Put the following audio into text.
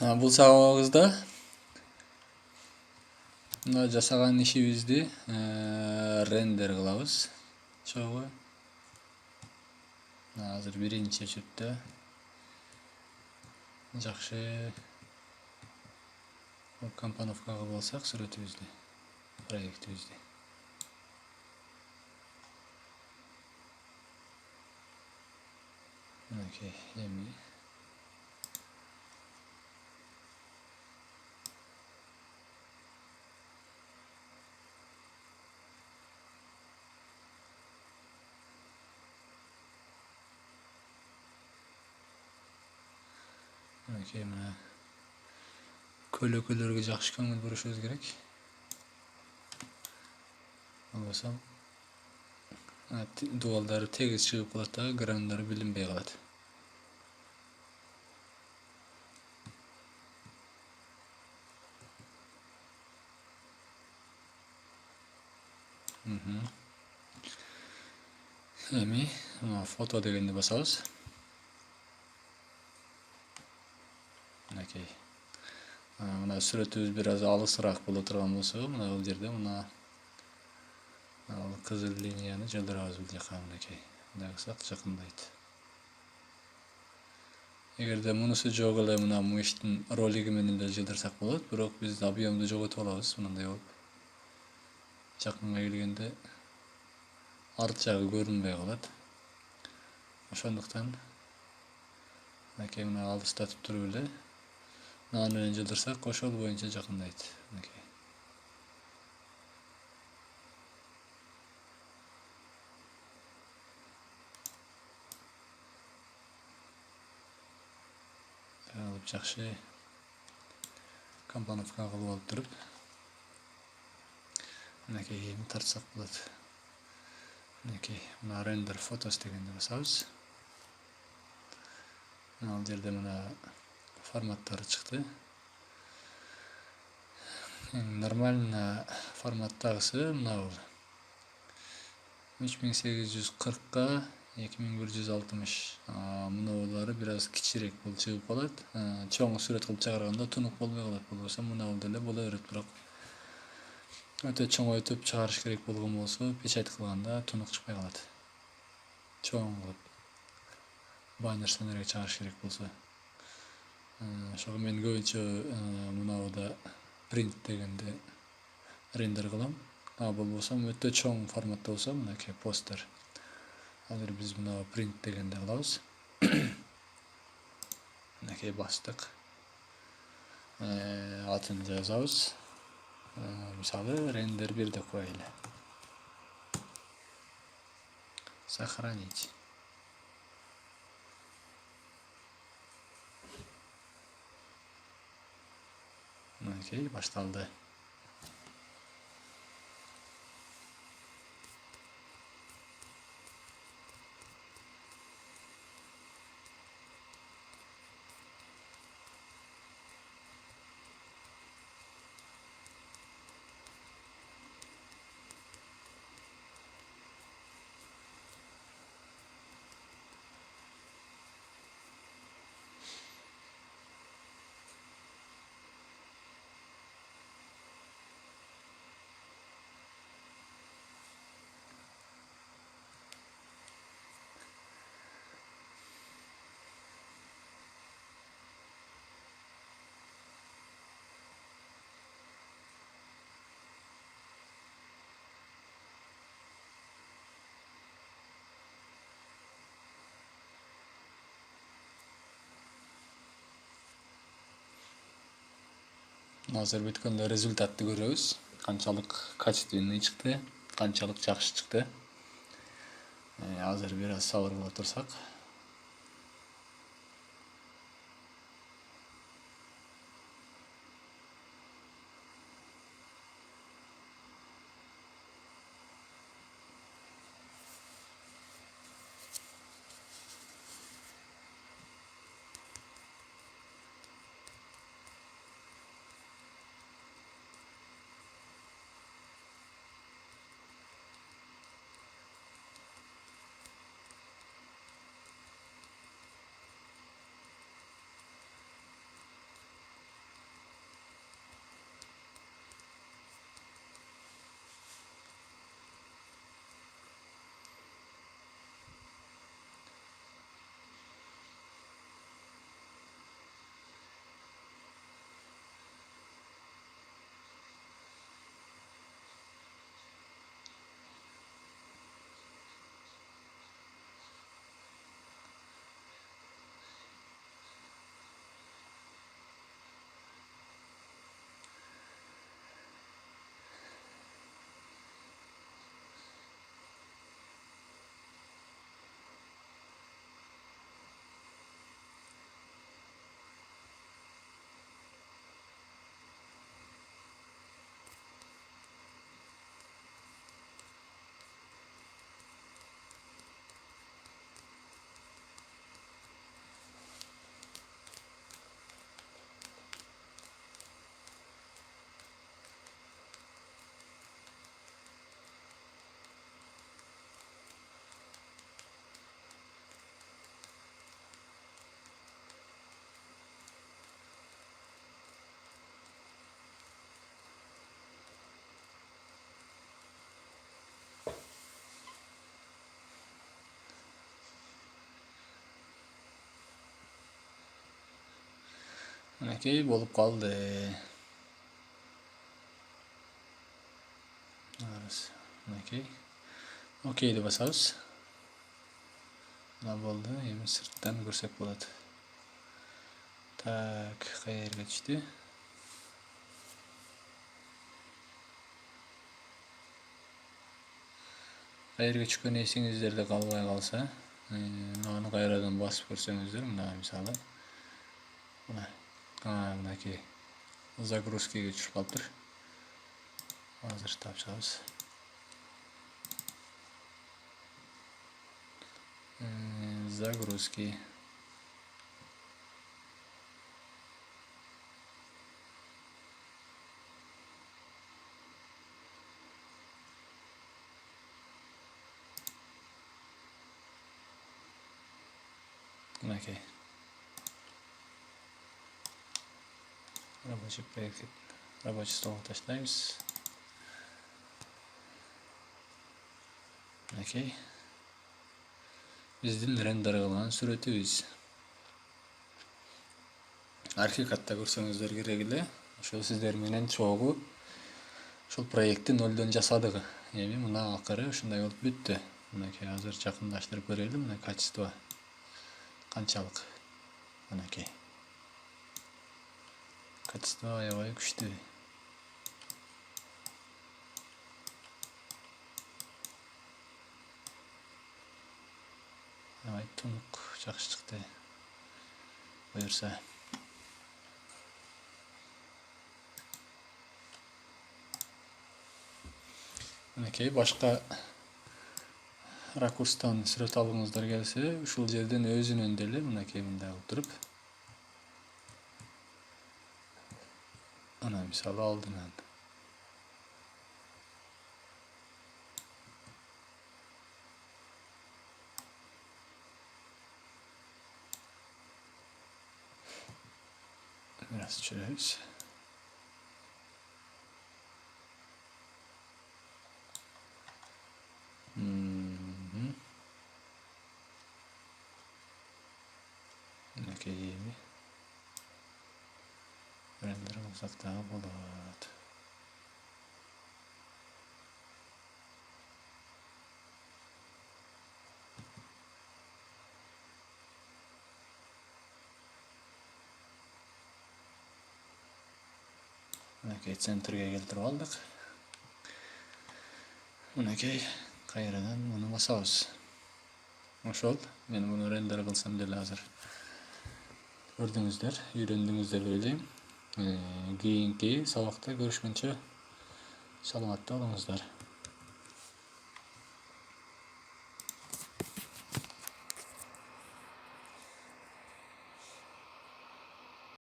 Бул сабагыбызда мына жасаган ишибизди рендер кылабыз. Чогуу азыр биринчи чөптө жакшы компоновка кылып алсак сүрөтүбүздү, проектибизди. Окей, эми мына көлөкөлөргө жакшы көңүл бурушубуз керек. Болбосо дубалдары тегиз чыгып калат да, грандары билинбей калат. Эми фото дегенди басабыз. Окей. Мына сүрөтүбүз бир аз алысыраак боло турган болсо, мына бул жерде мына кызыл линияны жылдырабыз бул жака. Мынакей. Мындай кылсак жакындайт. Эгерде мунусу жок эле мына мыштын ролиги менен да жылдырсак болот, бирок биз объемду жоготуп алабыз мындай болуп. Жакынга келгенде арт жагы көрүнбөй калат. Ошондуктан мынакей мына алыстатып туруп эле аны менен жылдырсак ошол боюнча жакындайт. Мынакей. Алып жакшы компоновка кылып алып туруп мынакей эми тартсак болот. Мынакей мына рендер фотос дегенди басабыз. Ал жерде мына форматтары чыкты. Нормально форматтагысы мына 3840га 2160. Мунулары бир аз кичирээк болуп чыгып калат. Чоң сүрөт кылып чыгарганда тунук болбой калат. Болбосо мына деле боло берет, бирок өтө чоңойтуп чыгарыш керек болгон болсо, печать кылганда тунук чыкпай калат. Чоң кылып баннер санерге чыгарыш керек болсо. Ошого мен көбүнчө мынабуда принт дегенде рендер кылам. Болбосо өтө чоң форматта болсо, мынакей постер. Азыр биз мына принт дегенде кылабыз. Мынакей бастык. Атын жазабыз. Мисалы рендер 1 деп коелу. Сохранить. Окей, башталды. Азыр бүткөндө результатты көрөбүз. Канчалык качественный чыкты, канчалык жакшы чыкты. Азыр бир аз сабыр кыла турсак. Minekey bolup kaldı. Minekey. Okey'di basabız. Buna boldu. Emin sırttan görsek boladı. Tak, qayerga tushdi? Qayerga tushgan esingizde kalbay kalsa, onu qayradan basıp ko'rsangizlar, mına misалы. Minekey. Загрузкага tushib qolibdir. Hozir topshiramiz. Загрузки. Minekey. Рабочий проект. Рабочий stolga tashlaymiz. Minekey. Биздин рендер кылган сүрөтүбүз. Архикатта көрсөңүздөр керек эле. Ошол сиздер менен чогуу ушул проектти нолдон жасадык. Эми мына акыры ушундай болуп бүттү. Минекей азыр жакындаштырып көрөлү. Мына качество канчалык. Минекей. Качество аябай күчтүү. Аябай тунук жакшы чыкты. Буюрса. Minekey башка ракурстан сүрөт алгыңыздар келсе, ушул жерден өзүнөн деле минекей мындай кылып туруп, ана мисалы алдынан biraz çürüyoruz. Minekey mi? Render'ı uzakta болады. Minekey центрге келтирип алдык. Minekey кайрадан муну басабыз. Ошол мен муну рендер кылсам деле азыр көрдүңүздөр, үйрөндүңүздөр деп ойлойм. Кийинки сабакта көрүшкөнчө саламатта болуңуздар.